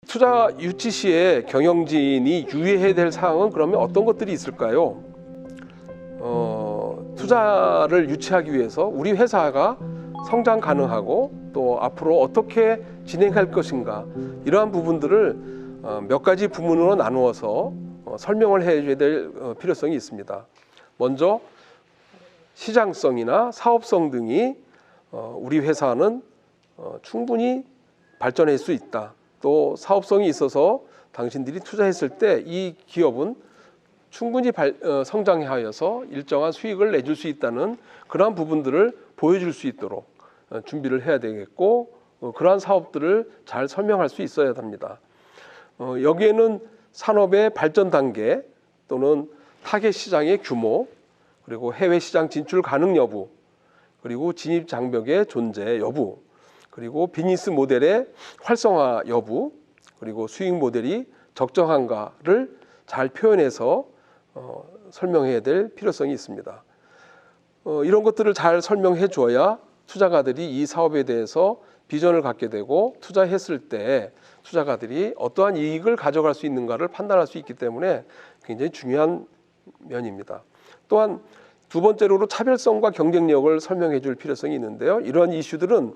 투자 유치 시에 경영진이 유의해야 될 사항은 그러면 어떤 것들이 있을까요? 투자를 유치하기 위해서 우리 회사가 성장 가능하고 또 앞으로 어떻게 진행할 것인가, 이러한 부분들을 몇 가지 부문으로 나누어서 설명을 해줘야 될 필요성이 있습니다. 먼저 시장성이나 사업성 등이 우리 회사는 충분히 발전할 수 있다. 또 사업성이 있어서 당신들이 투자했을 때 이 기업은 충분히 성장하여서 일정한 수익을 내줄 수 있다는 그러한 부분들을 보여줄 수 있도록 준비를 해야 되겠고, 그러한 사업들을 잘 설명할 수 있어야 합니다. 여기에는 산업의 발전 단계 또는 타겟 시장의 규모, 그리고 해외 시장 진출 가능 여부, 그리고 진입 장벽의 존재 여부, 그리고 비즈니스 모델의 활성화 여부, 그리고 수익 모델이 적정한가를 잘 표현해서 설명해야 될 필요성이 있습니다. 이런 것들을 잘 설명해 줘야 투자가들이 이 사업에 대해서 비전을 갖게 되고, 투자했을 때 투자가들이 어떠한 이익을 가져갈 수 있는가를 판단할 수 있기 때문에 굉장히 중요한 면입니다. 또한 두 번째로 차별성과 경쟁력을 설명해 줄 필요성이 있는데요. 이러한 이슈들은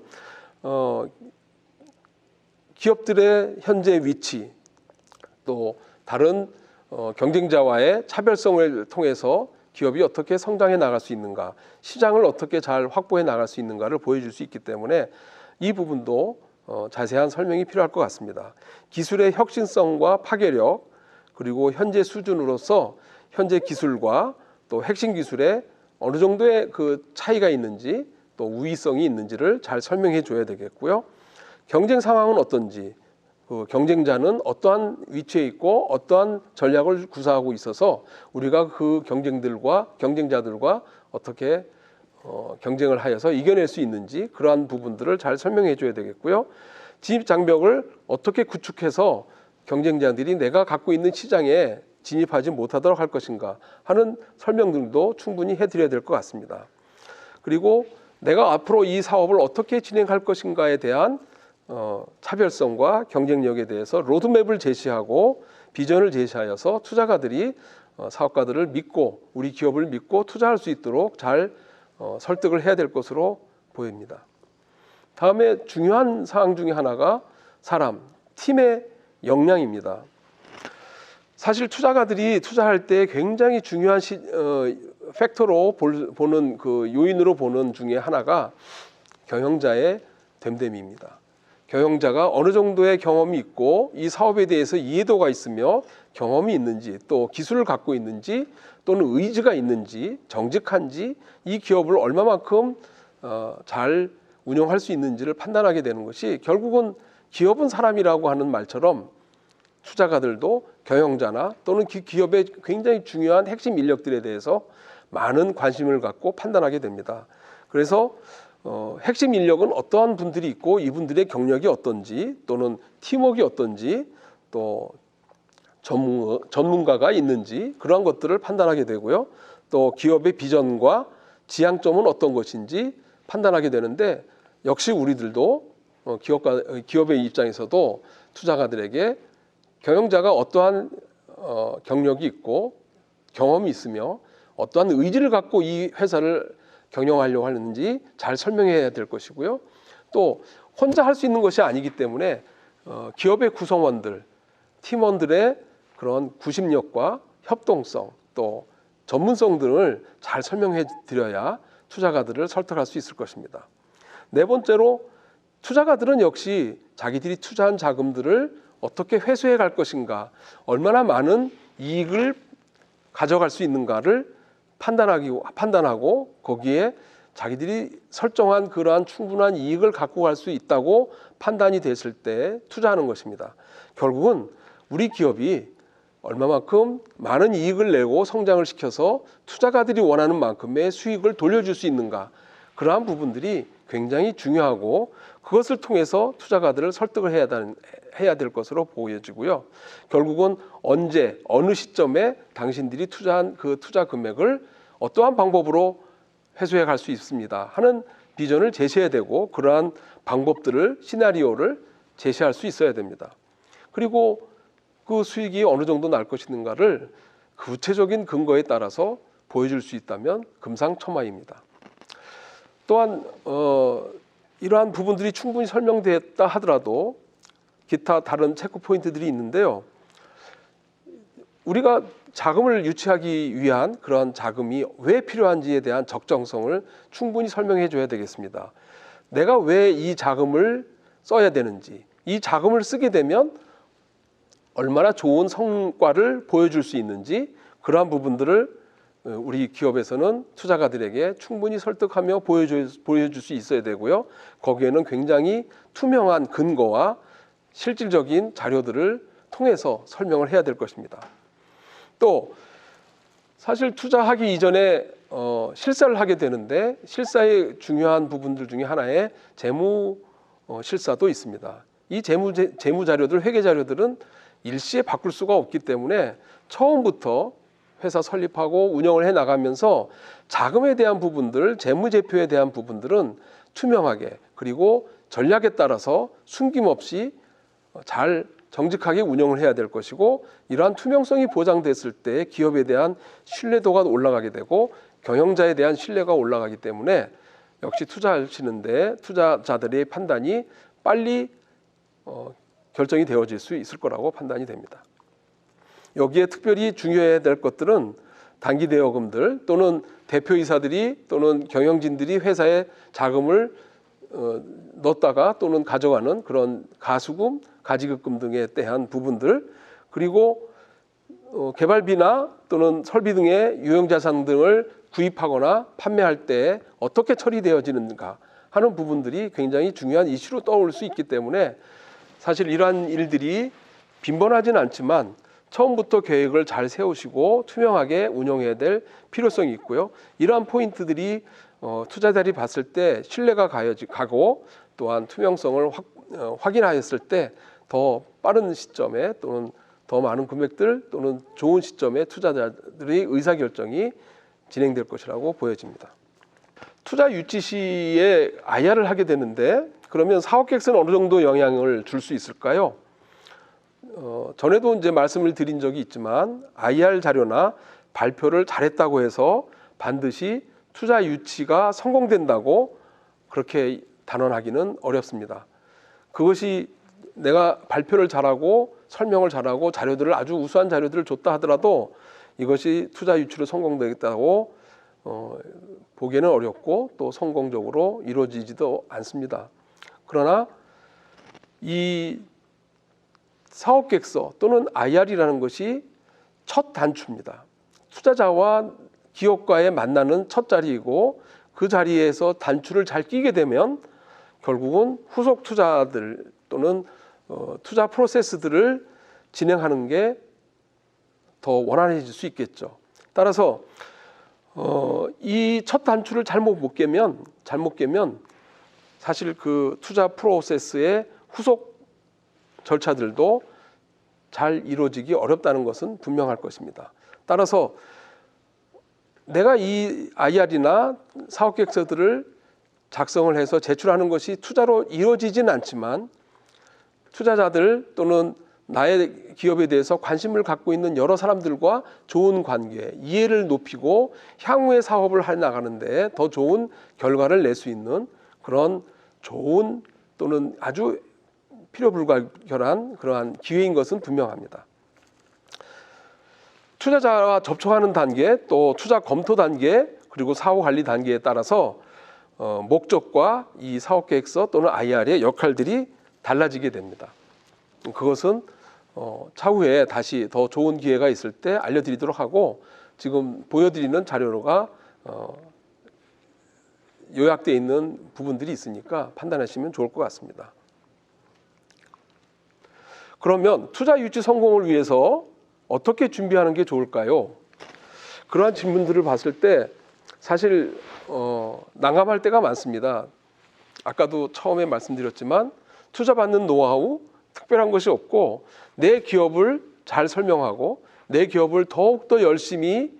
기업들의 현재 위치, 또 다른 경쟁자와의 차별성을 통해서 기업이 어떻게 성장해 나갈 수 있는가, 시장을 어떻게 잘 확보해 나갈 수 있는가를 보여줄 수 있기 때문에 이 부분도 자세한 설명이 필요할 것 같습니다. 기술의 혁신성과 파괴력, 그리고 현재 수준으로서 현재 기술과 또 핵심 기술에 어느 정도의 그 차이가 있는지, 또 우위성이 있는지를 잘 설명해 줘야 되겠고요. 경쟁 상황은 어떤지, 그 경쟁자는 어떠한 위치에 있고 어떠한 전략을 구사하고 있어서 우리가 그 경쟁자들과 어떻게 경쟁을 하여서 이겨낼 수 있는지, 그러한 부분들을 잘 설명해 줘야 되겠고요. 진입 장벽을 어떻게 구축해서 경쟁자들이 내가 갖고 있는 시장에 진입하지 못하도록 할 것인가 하는 설명들도 충분히 해드려야 될 것 같습니다. 그리고 내가 앞으로 이 사업을 어떻게 진행할 것인가에 대한 차별성과 경쟁력에 대해서 로드맵을 제시하고 비전을 제시하여서 투자가들이 사업가들을 믿고, 우리 기업을 믿고 투자할 수 있도록 잘 설득을 해야 될 것으로 보입니다. 다음에 중요한 사항 중에 하나가 팀의 역량입니다. 사실 투자가들이 투자할 때 굉장히 중요한 팩터로 보는 그 요인으로 보는 중에 하나가 경영자의 됨됨이입니다. 경영자가 어느 정도의 경험이 있고 이 사업에 대해서 이해도가 있으며 경험이 있는지, 또 기술을 갖고 있는지, 또는 의지가 있는지, 정직한지, 이 기업을 얼마만큼 잘 운영할 수 있는지를 판단하게 되는 것이, 결국은 기업은 사람이라고 하는 말처럼 투자가들도 경영자나 또는 기업의 굉장히 중요한 핵심 인력들에 대해서 많은 관심을 갖고 판단하게 됩니다. 그래서 핵심 인력은 어떠한 분들이 있고 이분들의 경력이 어떤지, 또는 팀워크가 어떤지, 또 전문가가 있는지, 그러한 것들을 판단하게 되고요. 또 기업의 비전과 지향점은 어떤 것인지 판단하게 되는데, 역시 우리들도 기업의 입장에서도 투자가들에게 경영자가 어떠한 경력이 있고 경험이 있으며 어떠한 의지를 갖고 이 회사를 경영하려고 하는지 잘 설명해야 될 것이고요. 또 혼자 할 수 있는 것이 아니기 때문에 기업의 구성원들, 팀원들의 그런 구심력과 협동성, 또 전문성 등을 잘 설명해 드려야 투자가들을 설득할 수 있을 것입니다. 네 번째로, 투자가들은 역시 자기들이 투자한 자금들을 어떻게 회수해 갈 것인가, 얼마나 많은 이익을 가져갈 수 있는가를 판단하고 거기에 자기들이 설정한 그러한 충분한 이익을 갖고 갈 수 있다고 판단이 됐을 때 투자하는 것입니다. 결국은 우리 기업이 얼마만큼 많은 이익을 내고 성장을 시켜서 투자가들이 원하는 만큼의 수익을 돌려줄 수 있는가, 그러한 부분들이 굉장히 중요하고, 그것을 통해서 투자가들을 설득을 해야 될 것으로 보여지고요. 결국은 언제, 어느 시점에 당신들이 투자한 그 투자 금액을 어떠한 방법으로 회수해 갈 수 있습니다 하는 비전을 제시해야 되고, 그러한 방법들을, 시나리오를 제시할 수 있어야 됩니다. 그리고 그 수익이 어느 정도 날 것인가를 구체적인 근거에 따라서 보여줄 수 있다면 금상첨화입니다. 또한 이러한 부분들이 충분히 설명됐다 하더라도 기타 다른 체크 포인트들이 있는데요. 우리가 자금을 유치하기 위한 그러한 자금이 왜 필요한지에 대한 적정성을 충분히 설명해 줘야 되겠습니다. 내가 왜 이 자금을 써야 되는지, 이 자금을 쓰게 되면 얼마나 좋은 성과를 보여줄 수 있는지, 그러한 부분들을 우리 기업에서는 투자가들에게 충분히 설득하며 보여줄 수 있어야 되고요. 거기에는 굉장히 투명한 근거와 실질적인 자료들을 통해서 설명을 해야 될 것입니다. 또 사실 투자하기 이전에 실사를 하게 되는데, 실사의 중요한 부분들 중에 하나에 재무 실사도 있습니다. 이 재무 자료들, 회계 자료들은 일시에 바꿀 수가 없기 때문에 처음부터 회사 설립하고 운영을 해 나가면서 자금에 대한 부분들, 재무제표에 대한 부분들은 투명하게, 그리고 전략에 따라서 숨김없이 잘 정직하게 운영을 해야 될 것이고, 이러한 투명성이 보장됐을 때 기업에 대한 신뢰도가 올라가게 되고 경영자에 대한 신뢰가 올라가기 때문에 역시 투자하시는데 투자자들의 판단이 빨리 결정이 되어질 수 있을 거라고 판단이 됩니다. 여기에 특별히 중요해야 될 것들은 단기 대여금들 또는 대표이사들이 또는 경영진들이 회사에 자금을 넣었다가 또는 가져가는 그런 가수금, 가지급금 등에 대한 부분들, 그리고 개발비나 또는 설비 등의 유형자산 등을 구입하거나 판매할 때 어떻게 처리되어지는가 하는 부분들이 굉장히 중요한 이슈로 떠올 수 있기 때문에 사실 이러한 일들이 빈번하진 않지만 처음부터 계획을 잘 세우시고 투명하게 운영해야 될 필요성이 있고요. 이러한 포인트들이 투자자들이 봤을 때 신뢰가 가고 또한 투명성을 확인하였을 때 더 빠른 시점에 또는 더 많은 금액들 또는 좋은 시점에 투자자들의 의사결정이 진행될 것이라고 보여집니다. 투자 유치 시에 IR을 하게 되는데, 그러면 사업 계획서는 어느 정도 영향을 줄 수 있을까요? 전에도 이제 말씀을 드린 적이 있지만 IR 자료나 발표를 잘했다고 해서 반드시 투자 유치가 성공된다고 그렇게 단언하기는 어렵습니다. 그것이 내가 발표를 잘하고 설명을 잘하고 자료들을 아주 우수한 자료들을 줬다 하더라도 이것이 투자 유치로 성공되겠다고 보기에는 어렵고 또 성공적으로 이루어지지도 않습니다. 그러나 이 사업계획서 또는 IR이라는 것이 첫 단추입니다. 투자자와 기업과의 만나는 첫 자리이고, 그 자리에서 단추를 잘 끼게 되면 결국은 후속 투자들 또는 투자 프로세스들을 진행하는 게 더 원활해질 수 있겠죠. 따라서 이 첫 단추를 잘못 깨면 사실 그 투자 프로세스의 후속 절차들도 잘 이루어지기 어렵다는 것은 분명할 것입니다. 따라서 내가 이 IR이나 사업계획서들을 작성을 해서 제출하는 것이 투자로 이루어지지는 않지만 투자자들 또는 나의 기업에 대해서 관심을 갖고 있는 여러 사람들과 좋은 관계, 이해를 높이고 향후의 사업을 해 나가는데 더 좋은 결과를 낼 수 있는 그런 좋은 또는 아주 필요불가결한 그러한 기회인 것은 분명합니다. 투자자와 접촉하는 단계, 또 투자 검토 단계, 그리고 사후 관리 단계에 따라서 목적과 이 사업계획서 또는 IR의 역할들이 달라지게 됩니다. 그것은 차후에 다시 더 좋은 기회가 있을 때 알려드리도록 하고, 지금 보여드리는 자료가 요약되어 있는 부분들이 있으니까 판단하시면 좋을 것 같습니다. 그러면 투자 유치 성공을 위해서 어떻게 준비하는 게 좋을까요? 그러한 질문들을 봤을 때 사실 난감할 때가 많습니다. 아까도 처음에 말씀드렸지만 투자받는 노하우 특별한 것이 없고, 내 기업을 잘 설명하고 내 기업을 더욱더 열심히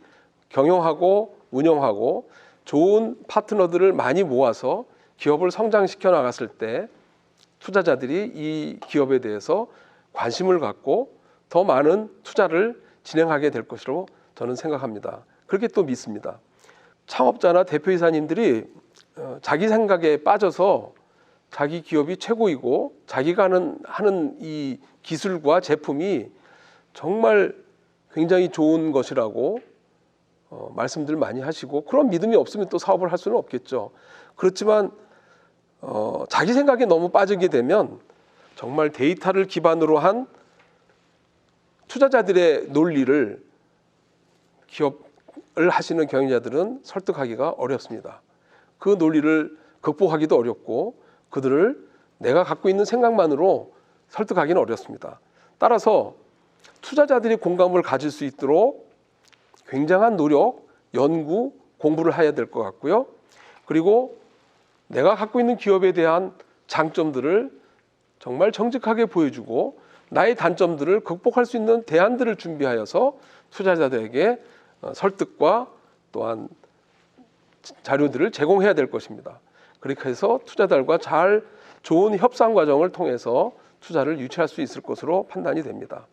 경영하고 운영하고 좋은 파트너들을 많이 모아서 기업을 성장시켜 나갔을 때 투자자들이 이 기업에 대해서 관심을 갖고 더 많은 투자를 진행하게 될 것으로 저는 생각합니다. 그렇게 또 믿습니다. 창업자나 대표이사님들이 자기 생각에 빠져서 자기 기업이 최고이고 자기가 하는 이 기술과 제품이 정말 굉장히 좋은 것이라고 말씀들 많이 하시고, 그런 믿음이 없으면 또 사업을 할 수는 없겠죠. 그렇지만 자기 생각에 너무 빠지게 되면 정말 데이터를 기반으로 한 투자자들의 논리를 기업을 하시는 경영자들은 설득하기가 어렵습니다. 그 논리를 극복하기도 어렵고 그들을 내가 갖고 있는 생각만으로 설득하기는 어렵습니다. 따라서 투자자들이 공감을 가질 수 있도록 굉장한 노력, 연구, 공부를 해야 될 것 같고요. 그리고 내가 갖고 있는 기업에 대한 장점들을 정말 정직하게 보여주고 나의 단점들을 극복할 수 있는 대안들을 준비하여서 투자자들에게 설득과 또한 자료들을 제공해야 될 것입니다. 그렇게 해서 투자자들과 좋은 협상 과정을 통해서 투자를 유치할 수 있을 것으로 판단이 됩니다.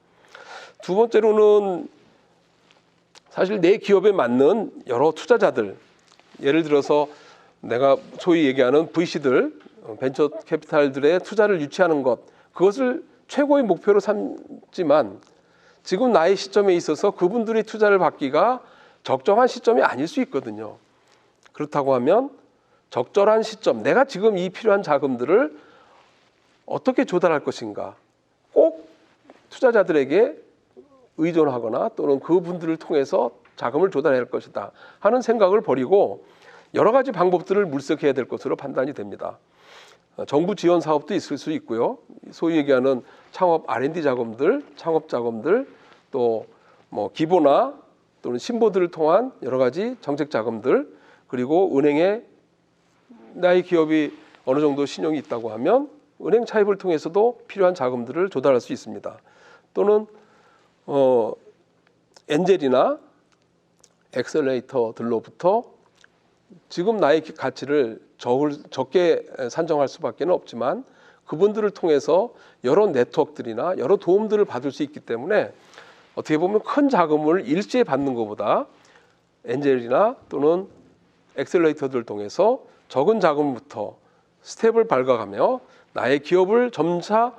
두 번째로는 사실 내 기업에 맞는 여러 투자자들, 예를 들어서 내가 소위 얘기하는 VC들, 벤처 캐피탈들의 투자를 유치하는 것, 그것을 최고의 목표로 삼지만 지금 나의 시점에 있어서 그분들의 투자를 받기가 적정한 시점이 아닐 수 있거든요. 그렇다고 하면 적절한 시점, 내가 지금 이 필요한 자금들을 어떻게 조달할 것인가, 꼭 투자자들에게 의존하거나 또는 그분들을 통해서 자금을 조달해야 할 것이다 하는 생각을 버리고 여러 가지 방법들을 물색해야 될 것으로 판단이 됩니다. 정부 지원 사업도 있을 수 있고요. 소위 얘기하는 창업 R&D 자금들, 창업 자금들, 또 뭐 기보나 또는 신보들을 통한 여러 가지 정책 자금들, 그리고 은행에 나의 기업이 어느 정도 신용이 있다고 하면 은행 차입을 통해서도 필요한 자금들을 조달할 수 있습니다. 또는 엔젤이나 엑셀레이터들로부터 지금 나의 가치를 적게 산정할 수밖에 없지만 그분들을 통해서 여러 네트워크들이나 여러 도움들을 받을 수 있기 때문에 어떻게 보면 큰 자금을 일시에 받는 것보다 엔젤이나 또는 엑셀레이터들을 통해서 적은 자금부터 스텝을 밟아가며 나의 기업을 점차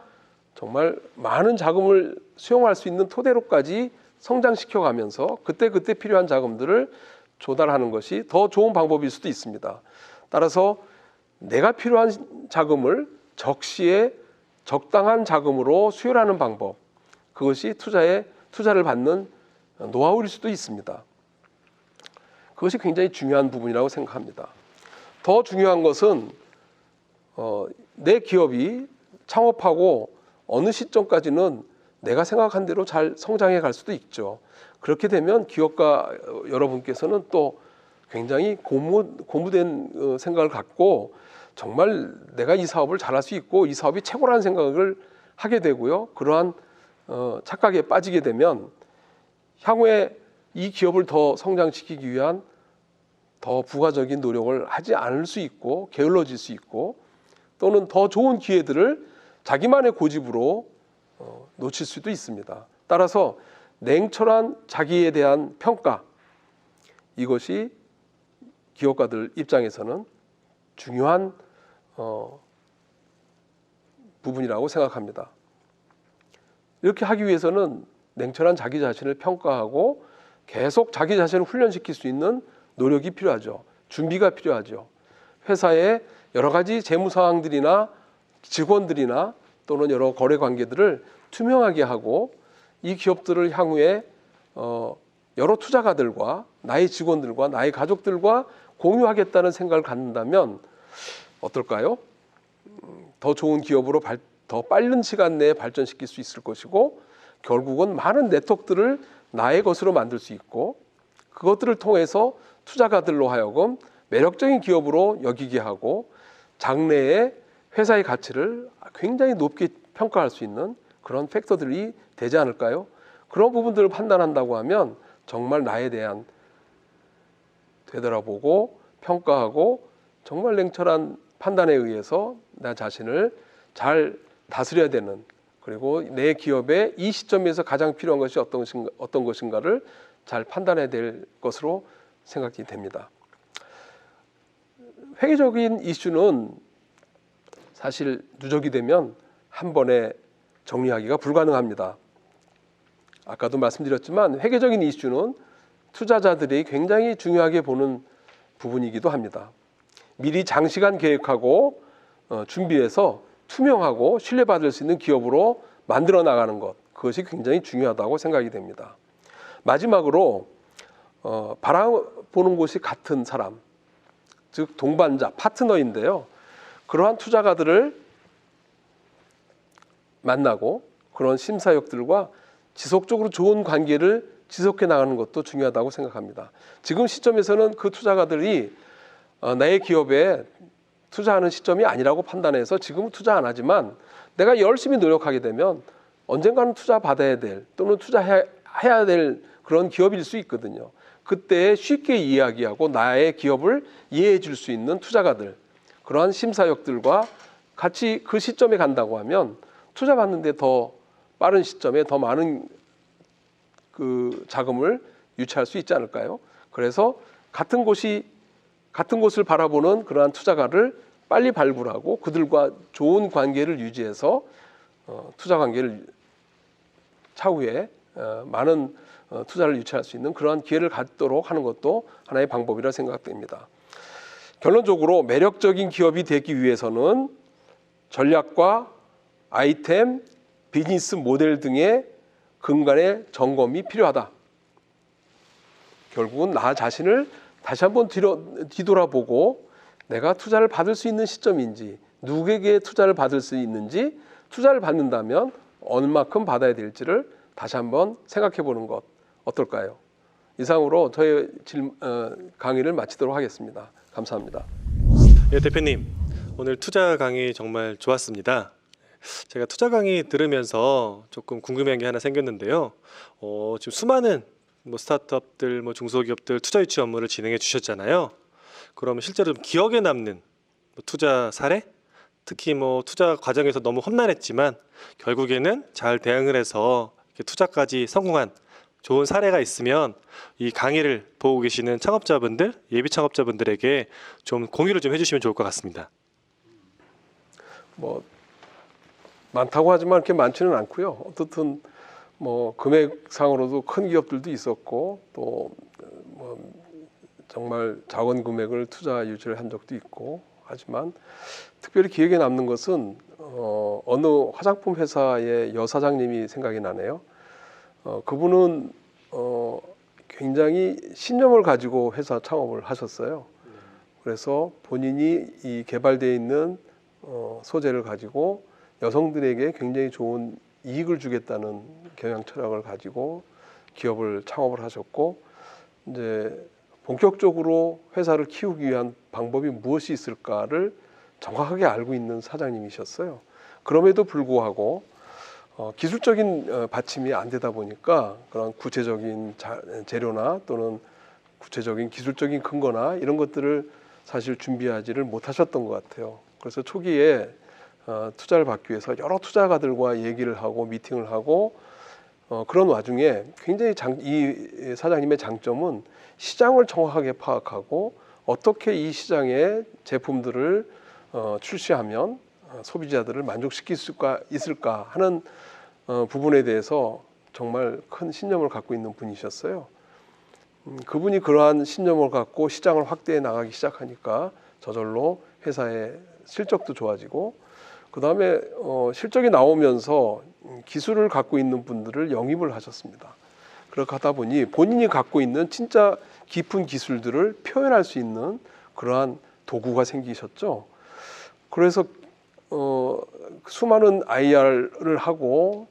정말 많은 자금을 수용할 수 있는 토대로까지 성장시켜가면서 그때 필요한 자금들을 조달하는 것이 더 좋은 방법일 수도 있습니다. 따라서 내가 필요한 자금을 적시에 적당한 자금으로 수혈하는 방법, 그것이 투자를 받는 노하우일 수도 있습니다. 그것이 굉장히 중요한 부분이라고 생각합니다. 더 중요한 것은 내 기업이 창업하고 어느 시점까지는 내가 생각한 대로 잘 성장해 갈 수도 있죠. 그렇게 되면 기업가 여러분께서는 또 굉장히 고무된 생각을 갖고 정말 내가 이 사업을 잘할 수 있고 이 사업이 최고라는 생각을 하게 되고요. 그러한 착각에 빠지게 되면 향후에 이 기업을 더 성장시키기 위한 더 부가적인 노력을 하지 않을 수 있고 게을러질 수 있고 또는 더 좋은 기회들을 자기만의 고집으로 놓칠 수도 있습니다. 따라서 냉철한 자기에 대한 평가, 이것이 기업가들 입장에서는 중요한 부분이라고 생각합니다. 이렇게 하기 위해서는 냉철한 자기 자신을 평가하고 계속 자기 자신을 훈련시킬 수 있는 노력이 필요하죠. 준비가 필요하죠. 회사의 여러 가지 재무 사항들이나 직원들이나 또는 여러 거래 관계들을 투명하게 하고 이 기업들을 향후에 여러 투자가들과 나의 직원들과 나의 가족들과 공유하겠다는 생각을 갖는다면 어떨까요? 더 좋은 기업으로 더 빠른 시간 내에 발전시킬 수 있을 것이고 결국은 많은 네트워크들을 나의 것으로 만들 수 있고 그것들을 통해서 투자가들로 하여금 매력적인 기업으로 여기게 하고 장래에 회사의 가치를 굉장히 높게 평가할 수 있는 그런 팩터들이 되지 않을까요? 그런 부분들을 판단한다고 하면 정말 나에 대한 되돌아보고 평가하고 정말 냉철한 판단에 의해서 나 자신을 잘 다스려야 되는 그리고 내 기업에 이 시점에서 가장 필요한 것이 어떤 것인가를 잘 판단해야 될 것으로 생각이 됩니다. 회계적인 이슈는 사실 누적이 되면 한 번에 정리하기가 불가능합니다. 아까도 말씀드렸지만 회계적인 이슈는 투자자들이 굉장히 중요하게 보는 부분이기도 합니다. 미리 장시간 계획하고 준비해서 투명하고 신뢰받을 수 있는 기업으로 만들어 나가는 것, 그것이 굉장히 중요하다고 생각이 됩니다. 마지막으로 바라보는 곳이 같은 사람, 즉 동반자, 파트너인데요. 그러한 투자가들을 만나고 그런 심사역들과 지속적으로 좋은 관계를 지속해 나가는 것도 중요하다고 생각합니다. 지금 시점에서는 그 투자가들이 나의 기업에 투자하는 시점이 아니라고 판단해서 지금은 투자 안 하지만 내가 열심히 노력하게 되면 언젠가는 투자 받아야 될 또는 투자해야 될 그런 기업일 수 있거든요. 그때 쉽게 이야기하고 나의 기업을 이해해 줄 수 있는 투자가들, 그러한 심사역들과 같이 그 시점에 간다고 하면 투자 받는데 더 빠른 시점에 더 많은 그 자금을 유치할 수 있지 않을까요? 그래서 같은 곳을 바라보는 그러한 투자가를 빨리 발굴하고 그들과 좋은 관계를 유지해서 투자 관계를 차후에 많은 투자를 유치할 수 있는 그러한 기회를 갖도록 하는 것도 하나의 방법이라 생각됩니다. 결론적으로 매력적인 기업이 되기 위해서는 전략과 아이템, 비즈니스 모델 등의 근간의 점검이 필요하다. 결국은 나 자신을 다시 한번 뒤돌아보고 내가 투자를 받을 수 있는 시점인지, 누구에게 투자를 받을 수 있는지, 투자를 받는다면 얼마큼 받아야 될지를 다시 한번 생각해 보는 것 어떨까요? 이상으로 저의 강의를 마치도록 하겠습니다. 감사합니다. 예, 대표님, 오늘 투자 강의 정말 좋았습니다. 제가 투자 강의 들으면서 조금 궁금한 게 하나 생겼는데요. 지금 수많은 스타트업들, 중소기업들 투자 유치 업무를 진행해 주셨잖아요. 그러면 실제로 기억에 남는 투자 사례? 특히 투자 과정에서 너무 험난했지만 결국에는 잘 대응을 해서 이렇게 투자까지 성공한 좋은 사례가 있으면 이 강의를 보고 계시는 창업자분들, 예비 창업자분들에게 좀 공유를 좀 해주시면 좋을 것 같습니다. 많다고 하지만 그렇게 많지는 않고요. 어떻든 금액상으로도 큰 기업들도 있었고 또 정말 작은 금액을 투자 유치를 한 적도 있고 하지만 특별히 기억에 남는 것은 어느 화장품 회사의 여사장님이 생각이 나네요. 그분은 굉장히 신념을 가지고 회사 창업을 하셨어요. 그래서 본인이 이 개발되어 있는 소재를 가지고 여성들에게 굉장히 좋은 이익을 주겠다는 경영 철학을 가지고 기업을 창업을 하셨고, 이제 본격적으로 회사를 키우기 위한 방법이 무엇이 있을까를 정확하게 알고 있는 사장님이셨어요. 그럼에도 불구하고 기술적인 받침이 안 되다 보니까 그런 구체적인 재료나 또는 구체적인 기술적인 근거나 이런 것들을 사실 준비하지를 못하셨던 것 같아요. 그래서 초기에 투자를 받기 위해서 여러 투자가들과 얘기를 하고 미팅을 하고 그런 와중에 굉장히 이 사장님의 장점은 시장을 정확하게 파악하고 어떻게 이 시장의 제품들을 출시하면 소비자들을 만족시킬 수가 있을까 하는 부분에 대해서 정말 큰 신념을 갖고 있는 분이셨어요. 그분이 그러한 신념을 갖고 시장을 확대해 나가기 시작하니까 저절로 회사의 실적도 좋아지고, 그 다음에 실적이 나오면서 기술을 갖고 있는 분들을 영입을 하셨습니다. 그렇게 하다 보니 본인이 갖고 있는 진짜 깊은 기술들을 표현할 수 있는 그러한 도구가 생기셨죠. 그래서 수많은 IR을 하고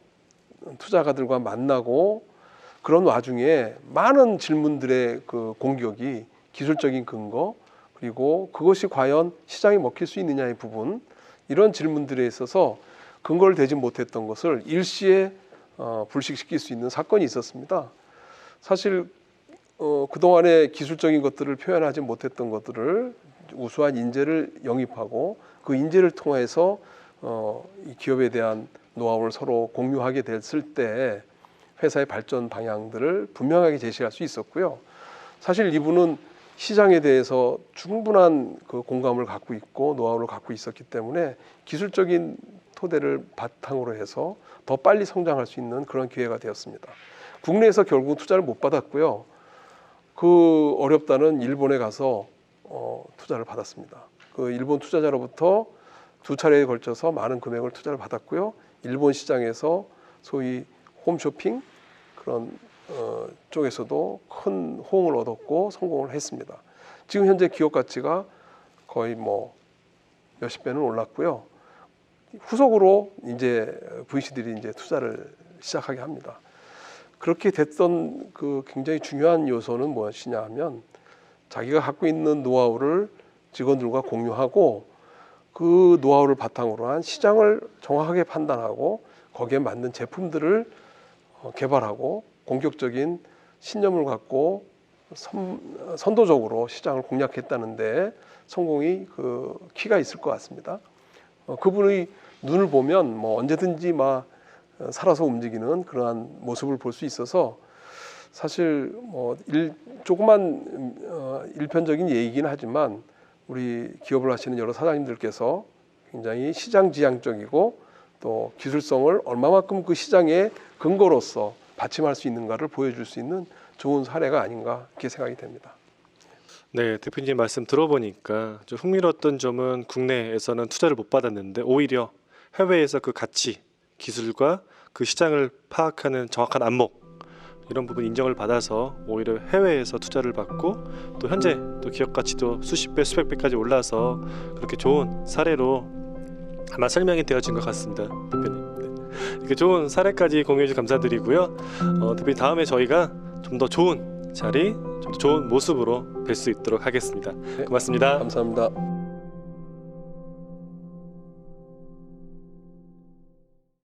투자가들과 만나고 그런 와중에 많은 질문들의 그 공격이 기술적인 근거, 그리고 그것이 과연 시장에 먹힐 수 있느냐의 부분, 이런 질문들에 있어서 근거를 대지 못했던 것을 일시에 불식시킬 수 있는 사건이 있었습니다. 사실 그동안의 기술적인 것들을 표현하지 못했던 것들을 우수한 인재를 영입하고 그 인재를 통해서 이 기업에 대한 노하우를 서로 공유하게 됐을 때 회사의 발전 방향들을 분명하게 제시할 수 있었고요. 사실 이분은 시장에 대해서 충분한 그 공감을 갖고 있고 노하우를 갖고 있었기 때문에 기술적인 토대를 바탕으로 해서 더 빨리 성장할 수 있는 그런 기회가 되었습니다. 국내에서 결국 투자를 못 받았고요. 그 어렵다는 일본에 가서 투자를 받았습니다. 그 일본 투자자로부터 2차례에 걸쳐서 많은 금액을 투자를 받았고요. 일본 시장에서 소위 홈쇼핑 그런 쪽에서도 큰 호응을 얻었고 성공을 했습니다. 지금 현재 기업 가치가 거의 뭐 몇십 배는 올랐고요. 후속으로 이제 VC들이 이제 투자를 시작하게 합니다. 그렇게 됐던 그 굉장히 중요한 요소는 무엇이냐 하면 자기가 갖고 있는 노하우를 직원들과 공유하고 그 노하우를 바탕으로 한 시장을 정확하게 판단하고 거기에 맞는 제품들을 개발하고 공격적인 신념을 갖고 선도적으로 시장을 공략했다는데 성공이 그 키가 있을 것 같습니다. 그분의 눈을 보면 뭐 언제든지 막 살아서 움직이는 그러한 모습을 볼 수 있어서 사실 뭐 조그만 일편적인 얘기긴 하지만 우리 기업을 하시는 여러 사장님들께서 굉장히 시장 지향적이고 또 기술성을 얼마만큼 그 시장의 근거로서 받침할 수 있는가를 보여줄 수 있는 좋은 사례가 아닌가 그렇게 생각이 됩니다. 네, 대표님 말씀 들어보니까 좀 흥미로웠던 점은 국내에서는 투자를 못 받았는데 오히려 해외에서 그 가치, 기술과 그 시장을 파악하는 정확한 안목 이런 부분 인정을 받아서 오히려 해외에서 투자를 받고 또 현재 또 기업 가치도 수십 배, 수백 배까지 올라서 그렇게 좋은 사례로 아마 설명이 되어진 것 같습니다, 대표님. 네. 이렇게 좋은 사례까지 공유해 주셔서 감사드리고요. 대표님 다음에 저희가 좀 더 좋은 자리, 좀 더 좋은 모습으로 뵐 수 있도록 하겠습니다. 네. 고맙습니다. 감사합니다.